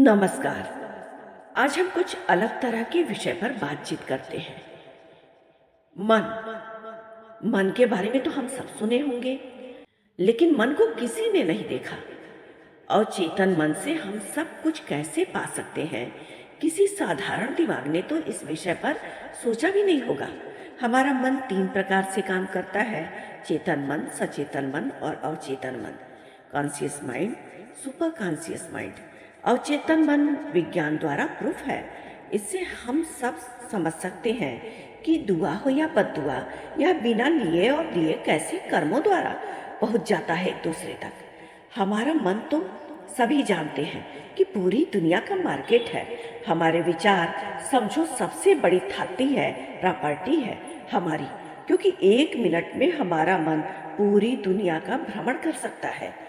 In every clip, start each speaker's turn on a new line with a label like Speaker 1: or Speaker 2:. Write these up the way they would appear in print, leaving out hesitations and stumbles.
Speaker 1: नमस्कार। आज हम कुछ अलग तरह के विषय पर बातचीत करते हैं। मन। मन के बारे में तो हम सब सुने होंगे, लेकिन मन को किसी ने नहीं देखा। अवचेतन मन से हम सब कुछ कैसे पा सकते हैं? किसी साधारण दिमाग ने तो इस विषय पर सोचा भी नहीं होगा। हमारा मन 3 प्रकार से काम करता है: चेतन मन, सचेतन मन और अवचेतन मन। Conscious mind, super conscious mind. अवचेतन मन विज्ञान द्वारा प्रूफ है। इससे हम सब समझ सकते हैं कि दुआ हो या बद्दुआ, या बिना लिए और दिए कैसे कर्मों द्वारा पहुंच जाता है एक दूसरे तक। हमारा मन तो सभी जानते हैं कि पूरी दुनिया का मार्केट है। हमारे विचार समझो सबसे बड़ी थाती है, प्रॉपर्टी है हमारी, क्योंकि 1 मिनट में हमारा मन पूरी दुनिया का भ्रमण कर सकता है।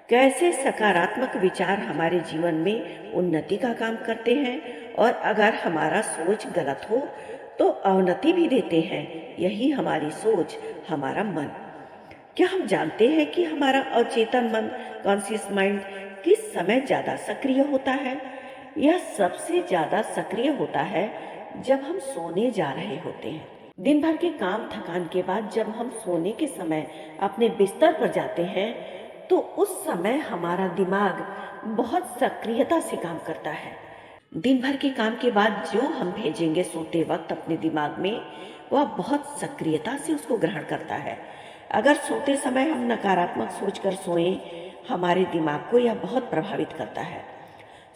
Speaker 1: कैसे सकारात्मक विचार हमारे जीवन में उन्नति का काम करते हैं, और अगर हमारा सोच गलत हो तो अवनति भी देते हैं। यही हमारी सोच, हमारा मन। क्या हम जानते हैं कि हमारा अवचेतन मन, कॉन्शियस माइंड, किस समय ज़्यादा सक्रिय होता है? यह सबसे ज़्यादा सक्रिय होता है जब हम सोने जा रहे होते हैं। दिन भर के काम थकान के बाद जब हम सोने के समय अपने बिस्तर पर जाते हैं, तो उस समय हमारा दिमाग बहुत सक्रियता से काम करता है। दिन भर के काम के बाद जो हम भेजेंगे सोते वक्त अपने दिमाग में, वह बहुत सक्रियता से उसको ग्रहण करता है। अगर सोते समय हम नकारात्मक सोचकर सोएं, हमारे दिमाग को यह बहुत प्रभावित करता है।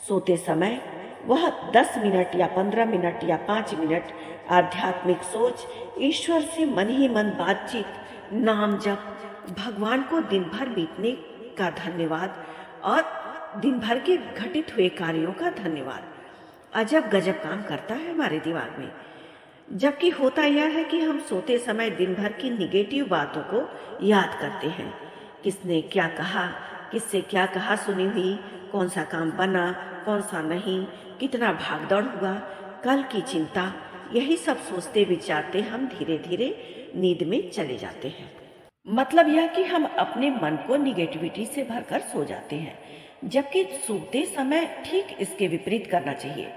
Speaker 1: सोते समय वह 10 मिनट या 15 मिनट या 5 मिनट आध्यात्मिक सोच, ईश्वर से मन ही मन बातचीत, नाम जप, भगवान को दिन भर बीतने का धन्यवाद और दिन भर के घटित हुए कार्यों का धन्यवाद अजब गजब काम करता है हमारे दिमाग में। जबकि होता यह है कि हम सोते समय दिन भर की निगेटिव बातों को याद करते हैं। किसने क्या कहा, किससे क्या कहा सुनी हुई, कौन सा काम बना, कौन सा नहीं, कितना भागदौड़ हुआ, कल की चिंता, यही सब सोचते विचारते हम धीरे धीरे नींद में चले जाते हैं। मतलब यह कि हम अपने मन को निगेटिविटी से भरकर सो जाते हैं, जबकि सोते समय ठीक इसके विपरीत करना चाहिए।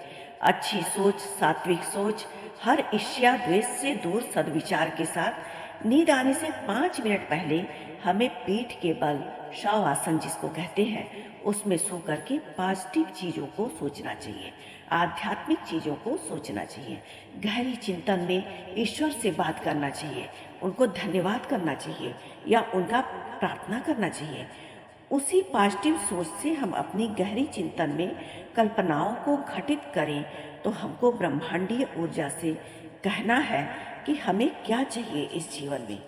Speaker 1: अच्छी सोच, सात्विक सोच, हर ईर्ष्या द्वेष से दूर सद्विचार के साथ नींद आने से 5 मिनट पहले हमें पीठ के बल, शव आसन जिसको कहते हैं, उसमें सो करके पॉजिटिव चीज़ों को सोचना चाहिए, आध्यात्मिक चीज़ों को सोचना चाहिए, गहरी चिंतन में ईश्वर से बात करना चाहिए, उनको धन्यवाद करना चाहिए या उनका प्रार्थना करना चाहिए। उसी पॉजिटिव सोच से हम अपनी गहरी चिंतन में कल्पनाओं को घटित करें तो हमको ब्रह्मांडीय ऊर्जा से कहना है कि हमें क्या चाहिए इस जीवन में।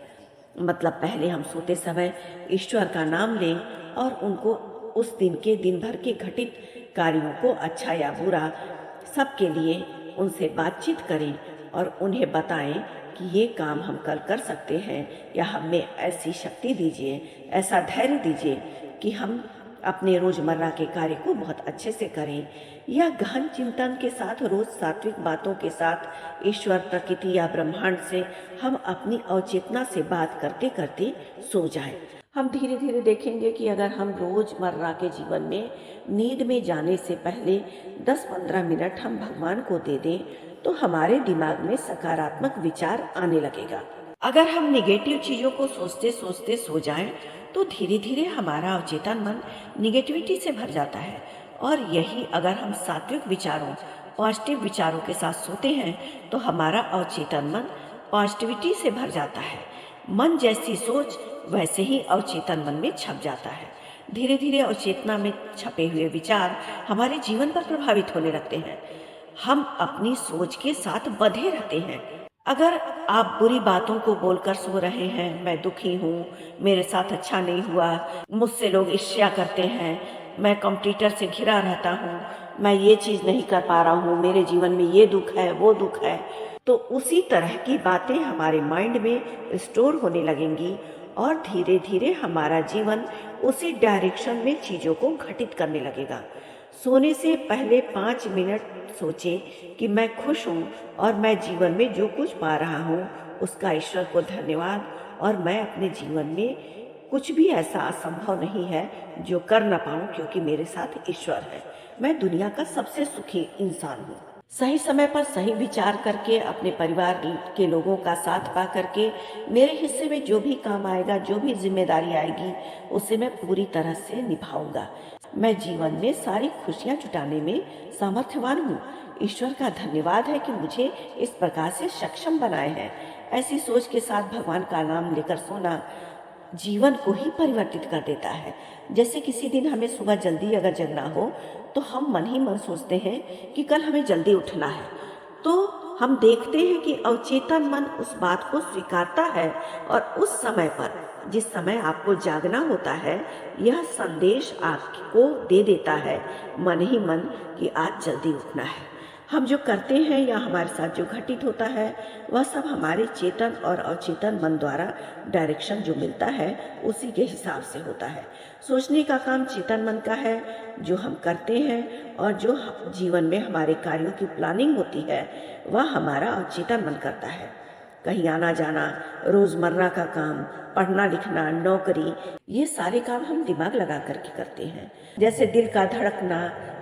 Speaker 1: मतलब पहले हम सोते समय ईश्वर का नाम लें और उनको उस दिन के दिन भर के घटित कार्यों को, अच्छा या बुरा, सबके लिए उनसे बातचीत करें और उन्हें बताएं कि ये काम हम कल कर सकते हैं, या हमें ऐसी शक्ति दीजिए, ऐसा धैर्य दीजिए कि हम अपने रोजमर्रा के कार्य को बहुत अच्छे से करें। या गहन चिंतन के साथ, रोज सात्विक बातों के साथ ईश्वर, प्रकृति या ब्रह्मांड से हम अपनी अवचेतना से बात करते करते सो जाएं। हम धीरे धीरे देखेंगे कि अगर हम रोजमर्रा के जीवन में नींद में जाने से पहले 10-15 मिनट हम भगवान को दे दें, तो हमारे दिमाग में सकारात्मक विचार आने लगेगा। अगर हम निगेटिव चीज़ों को सोचते सोचते सो जाएं, तो धीरे धीरे हमारा अवचेतन मन निगेटिविटी से भर जाता है। और यही अगर हम सात्विक विचारों, पॉजिटिव विचारों के साथ सोते हैं, तो हमारा अवचेतन मन पॉजिटिविटी से भर जाता है। मन जैसी सोच वैसे ही अवचेतन मन में छप जाता है। धीरे धीरे अवचेतना में छपे हुए विचार हमारे जीवन पर प्रभावित होने लगते हैं। हम अपनी सोच के साथ बंधे रहते हैं। अगर आप बुरी बातों को बोलकर सो रहे हैं, मैं दुखी हूँ, मेरे साथ अच्छा नहीं हुआ, मुझसे लोग ईर्ष्या करते हैं, मैं कंप्यूटर से घिरा रहता हूँ, मैं ये चीज़ नहीं कर पा रहा हूँ, मेरे जीवन में ये दुख है, वो दुख है, तो उसी तरह की बातें हमारे माइंड में स्टोर होने लगेंगी और धीरे धीरे हमारा जीवन उसी डायरेक्शन में चीज़ों को घटित करने लगेगा। सोने से पहले 5 मिनट सोचें कि मैं खुश हूँ और मैं जीवन में जो कुछ पा रहा हूँ उसका ईश्वर को धन्यवाद, और मैं अपने जीवन में कुछ भी ऐसा असंभव नहीं है जो कर न पाऊं, क्योंकि मेरे साथ ईश्वर है। मैं दुनिया का सबसे सुखी इंसान हूँ। सही समय पर सही विचार करके, अपने परिवार के लोगों का साथ पा करके, मेरे हिस्से में जो भी काम आएगा, जो भी जिम्मेदारी आएगी, उसे मैं पूरी तरह से निभाऊंगा। मैं जीवन में सारी खुशियां जुटाने में सामर्थ्यवान हूँ। ईश्वर का धन्यवाद है कि मुझे इस प्रकार से सक्षम बनाए हैं। ऐसी सोच के साथ भगवान का नाम लेकर सोना जीवन को ही परिवर्तित कर देता है। जैसे किसी दिन हमें सुबह जल्दी अगर जगना हो, तो हम मन ही मन सोचते हैं कि कल हमें जल्दी उठना है। तो हम देखते हैं कि अवचेतन मन उस बात को स्वीकारता है और उस समय पर, जिस समय आपको जागना होता है, यह संदेश आपको दे देता है मन ही मन कि आज जल्दी उठना है। हम जो करते हैं या हमारे साथ जो घटित होता है, वह सब हमारे चेतन और अवचेतन मन द्वारा डायरेक्शन जो मिलता है, उसी के हिसाब से होता है। सोचने का काम चेतन मन का है, जो हम करते हैं, और जो जीवन में हमारे कार्यों की प्लानिंग होती है, वह हमारा अवचेतन मन करता है। कहीं आना जाना, रोजमर्रा का काम, पढ़ना लिखना, नौकरी, ये सारे काम हम दिमाग लगा करके करते हैं। जैसे दिल का धड़कना,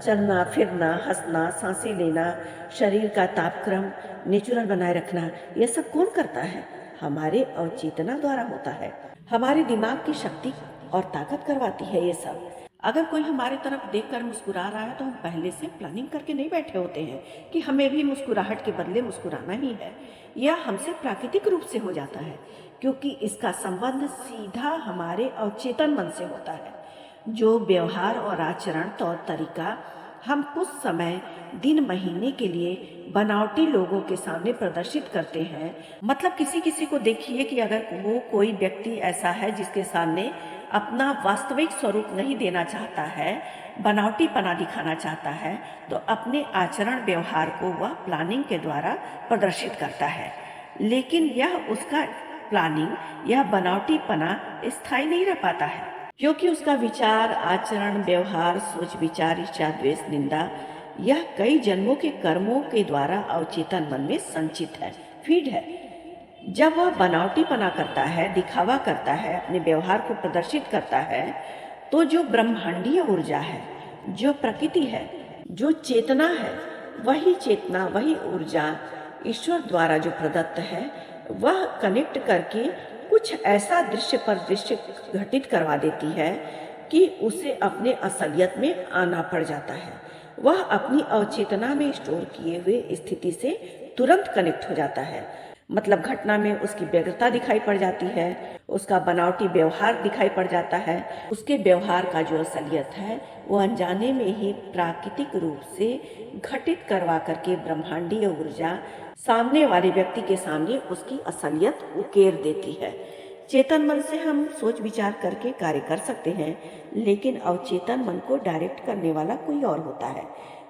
Speaker 1: चलना फिरना, हंसना, सांसें लेना, शरीर का तापक्रम नेचुरल बनाए रखना, यह सब कौन करता है? हमारे अवचेतना द्वारा होता है। हमारे दिमाग की शक्ति और ताकत करवाती है ये सब। अगर कोई हमारे तरफ देखकर मुस्कुरा रहा है, तो हम पहले से प्लानिंग करके नहीं बैठे होते हैं कि हमें भी मुस्कुराहट के बदले मुस्कुराना ही है। यह हमसे प्राकृतिक रूप से हो जाता है, क्योंकि इसका संबंध सीधा हमारे अवचेतन मन से होता है। जो व्यवहार और आचरण, तौर तरीका हम कुछ समय, दिन, महीने के लिए बनावटी लोगों के सामने प्रदर्शित करते हैं, मतलब किसी किसी को देखिए कि अगर वो कोई व्यक्ति ऐसा है जिसके सामने अपना वास्तविक स्वरूप नहीं देना चाहता है, बनावटीपना दिखाना चाहता है, तो अपने आचरण व्यवहार को वह प्लानिंग के द्वारा प्रदर्शित करता है। लेकिन यह उसका प्लानिंग, यह बनावटीपना स्थायी नहीं रह पाता है, क्योंकि उसका विचार, आचरण, व्यवहार, सोच विचार, इच्छा, द्वेष, निंदा, यह कई जन्मों के कर्मों के द्वारा अवचेतन मन में संचित है, फीड है। जब वह बनावटीपना करता है, दिखावा करता है, अपने व्यवहार को प्रदर्शित करता है, तो जो ब्रह्मांडीय ऊर्जा है, जो प्रकृति है, जो चेतना है, वही चेतना, वही ऊर्जा ईश्वर द्वारा जो प्रदत्त है, वह कनेक्ट करके कुछ ऐसा दृश्य पर दृश्य घटित करवा देती है कि उसे अपने असलियत में आना पड़ जाता है। वह अपनी अवचेतना में स्टोर किए हुए स्थिति से तुरंत कनेक्ट हो जाता है। मतलब घटना में उसकी व्यग्रता दिखाई पड़ जाती है, उसका बनावटी व्यवहार दिखाई पड़ जाता है। उसके व्यवहार का जो असलियत है, वो अनजाने में ही प्राकृतिक रूप से घटित करवा करके ब्रह्मांडीय ऊर्जा सामने वाले व्यक्ति के सामने उसकी असलियत उकेर देती है। चेतन मन से हम सोच विचार करके कार्य कर सकते हैं, लेकिन अवचेतन मन को डायरेक्ट करने वाला कोई और होता है।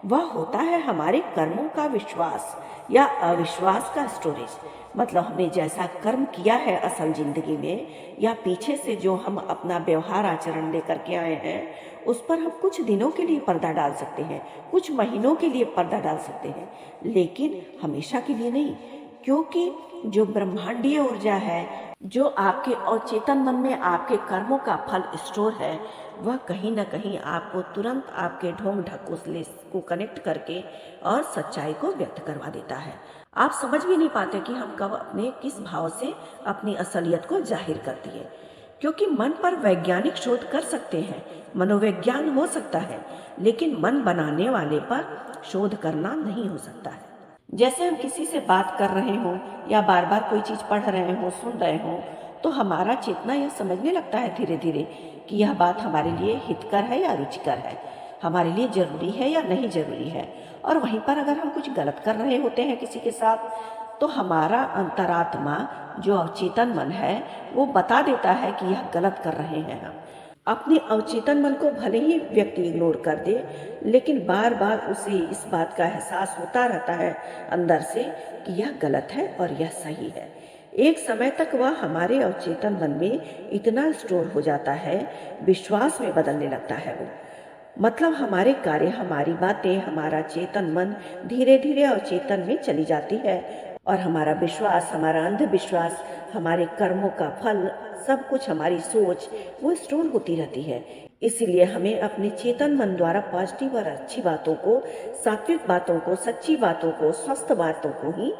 Speaker 1: वह होता है हमारे कर्मों का विश्वास या अविश्वास का स्टोरेज। मतलब हमने जैसा कर्म किया है असल जिंदगी में, या पीछे से जो हम अपना व्यवहार आचरण लेकर के आए हैं, उस पर हम कुछ दिनों के लिए पर्दा डाल सकते हैं, कुछ महीनों के लिए पर्दा डाल सकते हैं, लेकिन हमेशा के लिए नहीं। क्योंकि जो ब्रह्मांडीय ऊर्जा है, जो आपके अवचेतन मन में आपके कर्मों का फल स्टोर है, वह कहीं ना कहीं आपको तुरंत आपके ढोंग ढकोसले को कनेक्ट करके और सच्चाई को व्यक्त करवा देता है। आप समझ भी नहीं पाते कि हम कब अपने किस भाव से अपनी असलियत को जाहिर करती है। क्योंकि मन पर वैज्ञानिक शोध कर सकते हैं, मनोविज्ञान हो सकता है, लेकिन मन बनाने वाले पर शोध करना नहीं हो सकता है। जैसे हम किसी से बात कर रहे हों या बार बार कोई चीज पढ़ रहे हों, सुन रहे हों, तो हमारा चेतना यह समझने लगता है धीरे धीरे कि यह बात हमारे लिए हितकर है या रुचिकर है, हमारे लिए जरूरी है या नहीं जरूरी है। और वहीं पर अगर हम कुछ गलत कर रहे होते हैं किसी के साथ, तो हमारा अंतरात्मा जो अवचेतन मन है, वो बता देता है कि यह गलत कर रहे हैं हम। अपने अवचेतन मन को भले ही व्यक्ति इग्नोर कर दे, लेकिन बार बार उसे इस बात का एहसास होता रहता है अंदर से कि यह गलत है और यह सही है। एक समय तक वह हमारे अवचेतन मन में इतना स्टोर हो जाता है, विश्वास में बदलने लगता है वो। मतलब हमारे कार्य, हमारी बातें, हमारा चेतन मन धीरे धीरे अवचेतन में चली जाती है और हमारा विश्वास, हमारा अंधविश्वास, हमारे कर्मों का फल, सब कुछ हमारी सोच वो स्टोर होती रहती है। इसीलिए हमें अपने चेतन मन द्वारा पॉजिटिव और अच्छी बातों को, सात्विक बातों को, सच्ची बातों को, स्वस्थ बातों को ही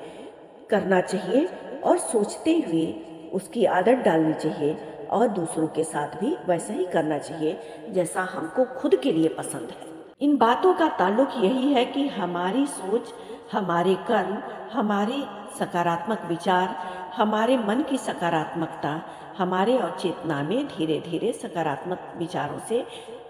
Speaker 1: करना चाहिए और सोचते हुए उसकी आदत डालनी चाहिए और दूसरों के साथ भी वैसा ही करना चाहिए जैसा हमको खुद के लिए पसंद है। इन बातों का ताल्लुक यही है कि हमारी सोच, हमारे कर्म, हमारे सकारात्मक विचार, हमारे मन की सकारात्मकता हमारे और चेतना में धीरे धीरे सकारात्मक विचारों से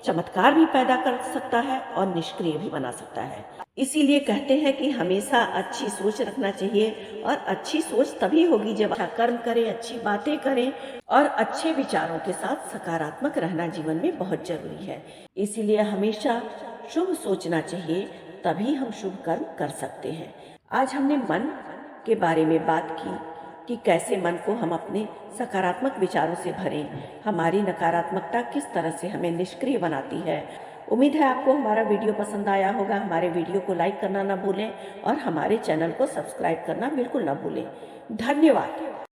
Speaker 1: चमत्कार भी पैदा कर सकता है और निष्क्रिय भी बना सकता है। इसीलिए कहते हैं कि हमेशा अच्छी सोच रखना चाहिए और अच्छी सोच तभी होगी जब अच्छा कर्म करें, अच्छी बातें करें और अच्छे विचारों के साथ सकारात्मक रहना जीवन में बहुत जरूरी है। इसीलिए हमेशा शुभ सोचना चाहिए, तभी हम शुभ कर्म कर सकते हैं। आज हमने मन के बारे में बात की कि कैसे मन को हम अपने सकारात्मक विचारों से भरें, हमारी नकारात्मकता किस तरह से हमें निष्क्रिय बनाती है। उम्मीद है आपको हमारा वीडियो पसंद आया होगा। हमारे वीडियो को लाइक करना ना भूलें और हमारे चैनल को सब्सक्राइब करना बिल्कुल ना भूलें। धन्यवाद।